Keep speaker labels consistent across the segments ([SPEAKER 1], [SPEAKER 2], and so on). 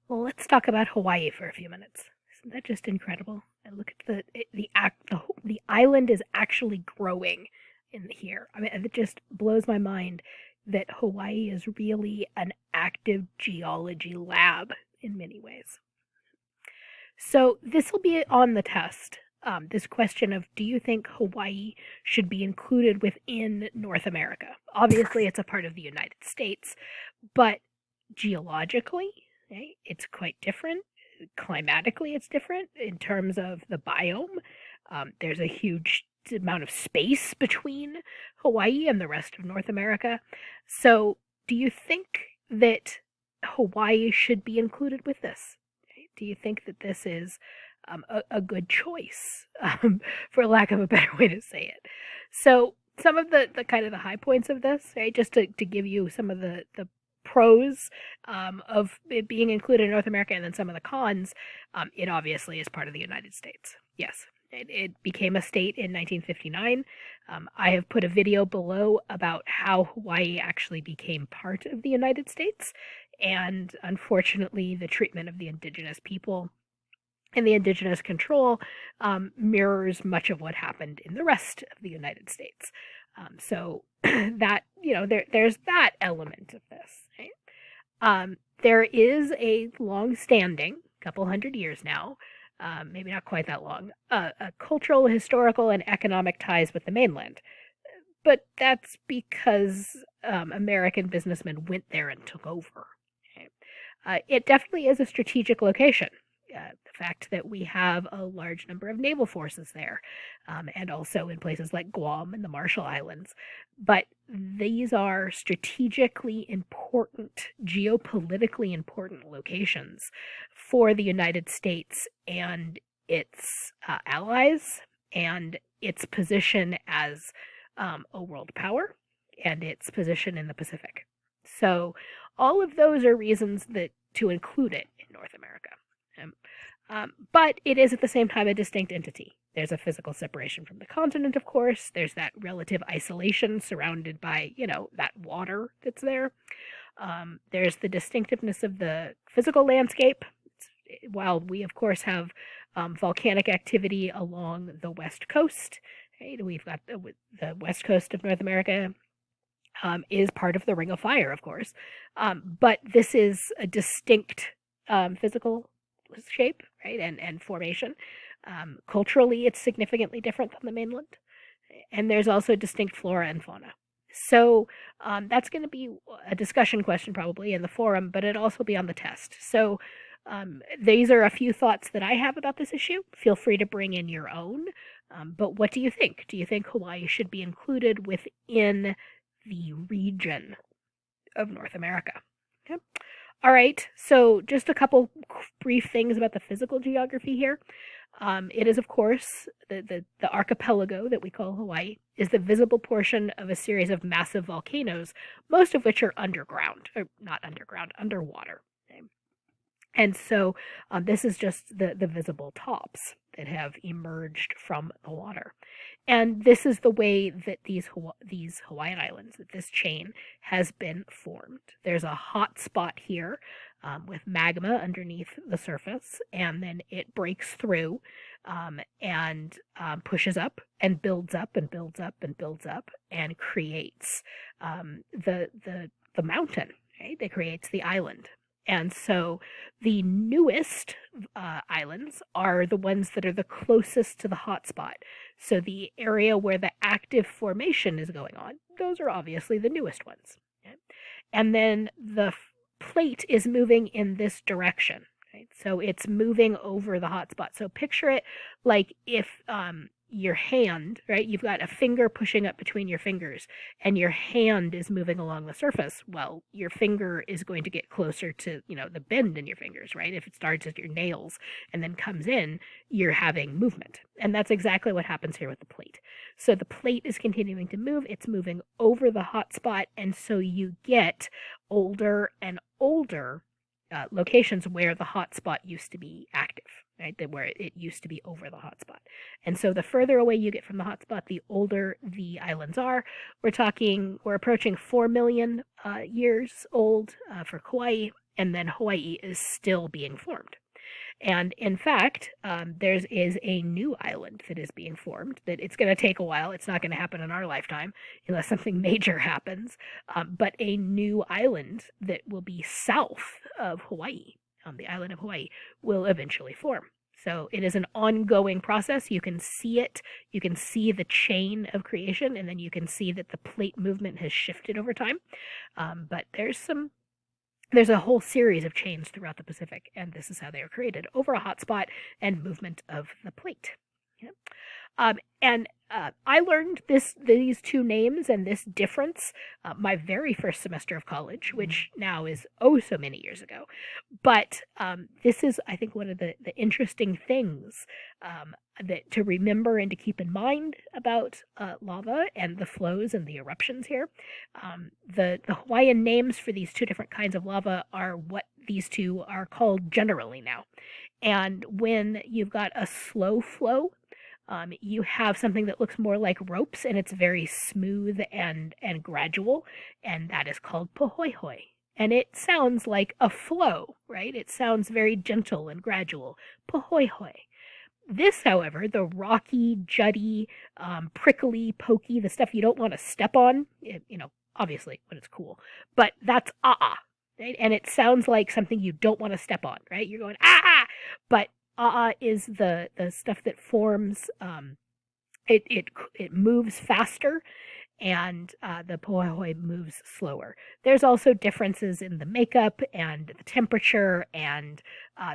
[SPEAKER 1] Well, let's talk about Hawaii for a few minutes. Isn't that just incredible? And look at the island is actually growing in here. I mean, it just blows my mind that Hawaii is really an active geology lab in many ways. So this will be on the test. This question of do you think Hawaii should be included within North America? Obviously, it's a part of the United States, but geologically, right, it's quite different. Climatically, it's different in terms of the biome. There's a huge amount of space between Hawaii and the rest of North America. So, do you think that Hawaii should be included with this? Do you think that this is a good choice, for lack of a better way to say it? So, some of the kind of the high points of this, right? Just to give you some of the pros of it being included in North America, and then some of the cons. It obviously is part of the United States. Yes, it became a state in 1959. I have put a video below about how Hawaii actually became part of the United States, and unfortunately, the treatment of the indigenous people and the indigenous control mirrors much of what happened in the rest of the United States. So that there's that element of this. Right? There is a long-standing, couple hundred years now, maybe not quite that long, a cultural, historical, and economic ties with the mainland. But that's because American businessmen went there and took over. Okay? It definitely is a strategic location. The fact that we have a large number of naval forces there, and also in places like Guam and the Marshall Islands. But these are strategically important, geopolitically important locations for the United States and its allies and its position as a world power and its position in the Pacific. So all of those are reasons that to include it in North America. But it is at the same time a distinct entity. There's a physical separation from the continent, of course. There's that relative isolation surrounded by, that water that's there. There's the distinctiveness of the physical landscape. While we, of course, have volcanic activity along the west coast, right? We've got the west coast of North America is part of the Ring of Fire, of course. But this is a distinct physical shape, right, and formation. Culturally, it's significantly different than the mainland, and there's also distinct flora and fauna. So that's going to be a discussion question probably in the forum, but it'll also be on the test. So these are a few thoughts that I have about this issue. Feel free to bring in your own. But what do you think? Do you think Hawaii should be included within the region of North America? Okay. All right, so just a couple brief things about the physical geography here. It is, of course, the archipelago that we call Hawaii is the visible portion of a series of massive volcanoes, most of which are underground, or not underground, underwater. Okay? And so this is just the visible tops that have emerged from the water. And this is the way that these Hawaiian Islands, that this chain has been formed. There's a hot spot here with magma underneath the surface, and then it breaks through and pushes up and builds up and builds up and builds up and creates the mountain. Right? It creates the island. And so the newest islands are the ones that are the closest to the hotspot. So the area where the active formation is going on, those are obviously the newest ones. Okay? And then the plate is moving in this direction. Right? So it's moving over the hotspot. So picture it like if your hand, right? You've got a finger pushing up between your fingers and your hand is moving along the surface. Well, your finger is going to get closer to, the bend in your fingers, right? If it starts at your nails and then comes in, you're having movement. And that's exactly what happens here with the plate. So the plate is continuing to move. It's moving over the hot spot. And so you get older and older locations where the hot spot used to be active, right? Where it used to be over the hot spot. And so the further away you get from the hot spot, the older the islands are. We're approaching 4 million years old for Kauai, and then Hawaii is still being formed. And in fact, there is a new island that is being formed. That it's going to take a while. It's not going to happen in our lifetime unless something major happens. But a new island that will be south of Hawaii, the island of Hawaii, will eventually form. So it is an ongoing process. You can see it. You can see the chain of creation, and then you can see that the plate movement has shifted over time. But there's a whole series of chains throughout the Pacific, and this is how they are created over a hotspot and movement of the plate. Yeah. And I learned these two names and this difference my very first semester of college, which now is oh so many years ago. But this is, I think, one of the interesting things that to remember and to keep in mind about lava and the flows and the eruptions here. The Hawaiian names for these two different kinds of lava are what these two are called generally now. And when you've got a slow flow, you have something that looks more like ropes, and it's very smooth and gradual, and that is called pohoihoi. And it sounds like a flow, right? It sounds very gentle and gradual. Pohoihoi. This, however, the rocky, juddy, prickly, pokey, the stuff you don't want to step on, obviously when it's cool, but that's ah, right? And it sounds like something you don't want to step on, right? You're going ah, but is the stuff that forms. It moves faster, and the pohoihoi moves slower. There's also differences in the makeup and the temperature and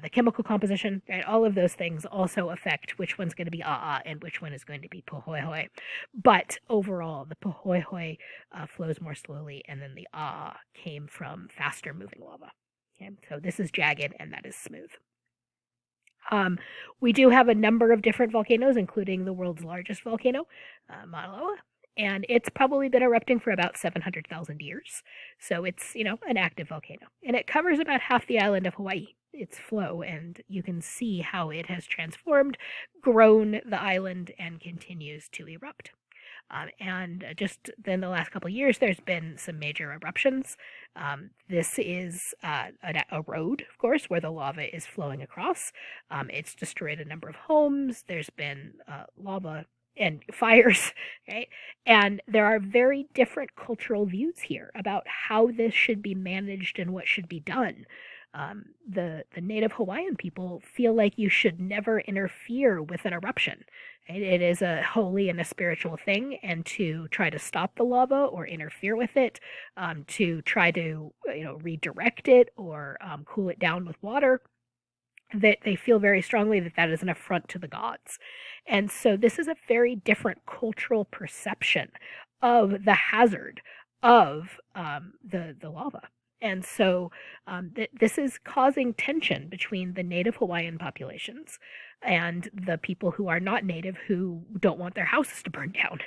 [SPEAKER 1] the chemical composition. Right? All of those things also affect which one's going to be and which one is going to be pohoihoi. But overall, the pohoihoi flows more slowly, and then the came from faster moving lava. Okay? So this is jagged, and that is smooth. We do have a number of different volcanoes, including the world's largest volcano, Mauna Loa, and it's probably been erupting for about 700,000 years. So it's, an active volcano. And it covers about half the island of Hawaii, its flow, and you can see how it has transformed, grown the island, and continues to erupt. And just in the last couple of years, there's been some major eruptions. This is a road, of course, where the lava is flowing across. It's destroyed a number of homes. There's been lava and fires, right? And there are very different cultural views here about how this should be managed and what should be done. The native Hawaiian people feel like you should never interfere with an eruption. Right? It is a holy and a spiritual thing, and to try to stop the lava or interfere with it, to try to redirect it or cool it down with water, that they feel very strongly that that is an affront to the gods. And so this is a very different cultural perception of the hazard of the lava. And so this is causing tension between the native Hawaiian populations and the people who are not native, who don't want their houses to burn down.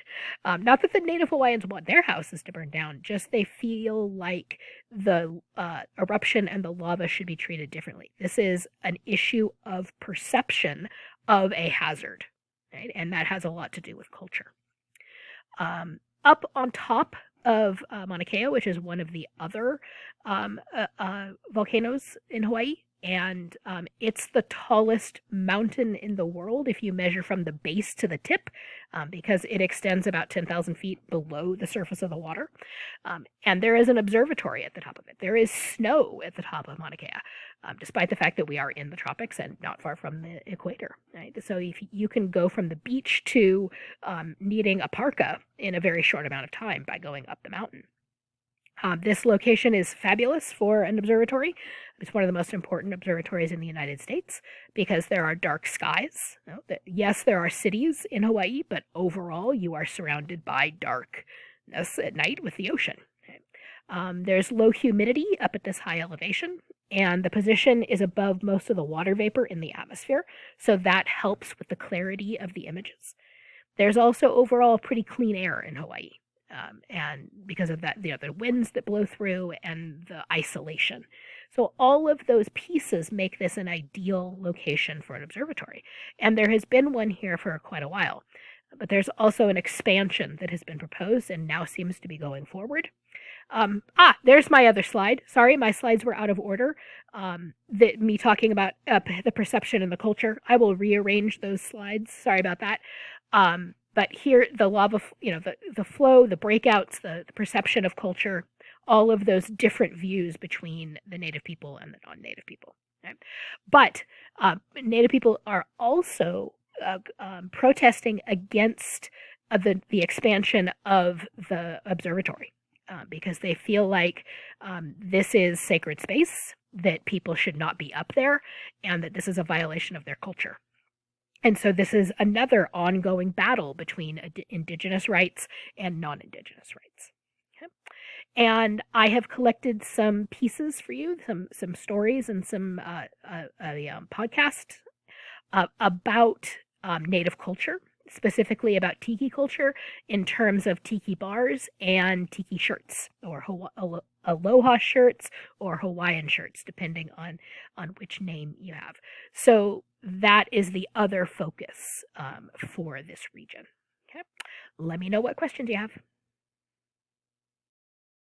[SPEAKER 1] Not that the native Hawaiians want their houses to burn down, just they feel like the eruption and the lava should be treated differently. This is an issue of perception of a hazard, right? And that has a lot to do with culture. Up on top of Mauna Kea, which is one of the other volcanoes in Hawaii, and it's the tallest mountain in the world if you measure from the base to the tip, because it extends about 10,000 feet below the surface of the water. And there is an observatory at the top of it. There is snow at the top of Mauna Kea, despite the fact that we are in the tropics and not far from the equator. Right? So if you can go from the beach to needing a parka in a very short amount of time by going up the mountain. This location is fabulous for an observatory. It's one of the most important observatories in the United States because there are dark skies. Yes, there are cities in Hawaii, but overall you are surrounded by darkness at night with the ocean. There's low humidity up at this high elevation, and the position is above most of the water vapor in the atmosphere, so that helps with the clarity of the images. There's also overall pretty clean air in Hawaii. And because of that, the winds that blow through and the isolation. So all of those pieces make this an ideal location for an observatory. And there has been one here for quite a while. But there's also an expansion that has been proposed and now seems to be going forward. There's my other slide. Sorry, my slides were out of order. Me talking about the perception and the culture. I will rearrange those slides. Sorry about that. But here, the lava, the flow, the breakouts, the perception of culture, all of those different views between the native people and the non-native people. Okay? But native people are also protesting against the expansion of the observatory because they feel like this is sacred space, that people should not be up there, and that this is a violation of their culture. And so this is another ongoing battle between Indigenous rights and non-Indigenous rights. Okay? And I have collected some pieces for you, some stories and some podcast about Native culture, specifically about tiki culture in terms of tiki bars and tiki shirts, or aloha shirts or Hawaiian shirts, depending on which name you have. So that is the other focus for this region. Okay. Let me know what questions you have.